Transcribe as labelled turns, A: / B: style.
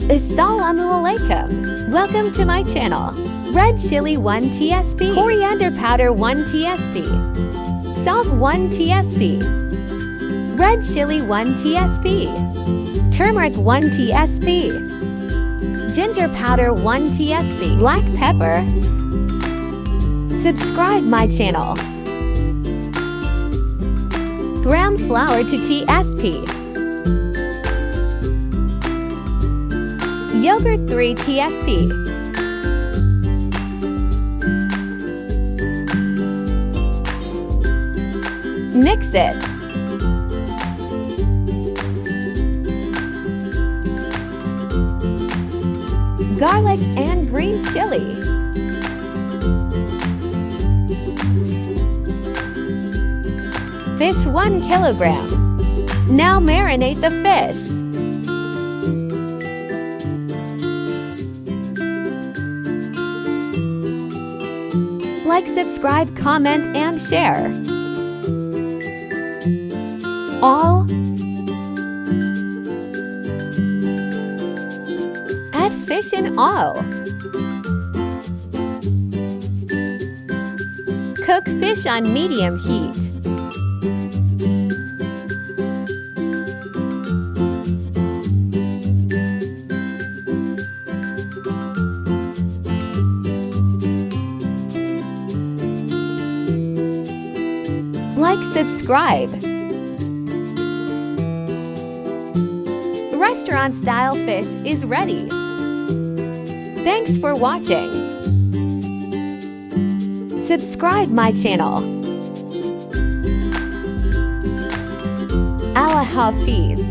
A: Assalamu alaikum. Welcome to my channel. Red chili 1 tsp, coriander powder 1 tsp, salt 1 tsp, red chili 1 tsp, turmeric 1 tsp, ginger powder 1 tsp, black pepper. Subscribe my channel. Ground flour 2 tsp, yogurt 3 tsp, mix it. Garlic and green chili. Fish 1 kilogram. Now marinate the fish. Like, subscribe, comment, and share. All. Add fish in all. Cook fish on medium heat. Like, subscribe. Restaurant-style fish is ready. Thanks for watching. Subscribe my channel. Allah Hafiz.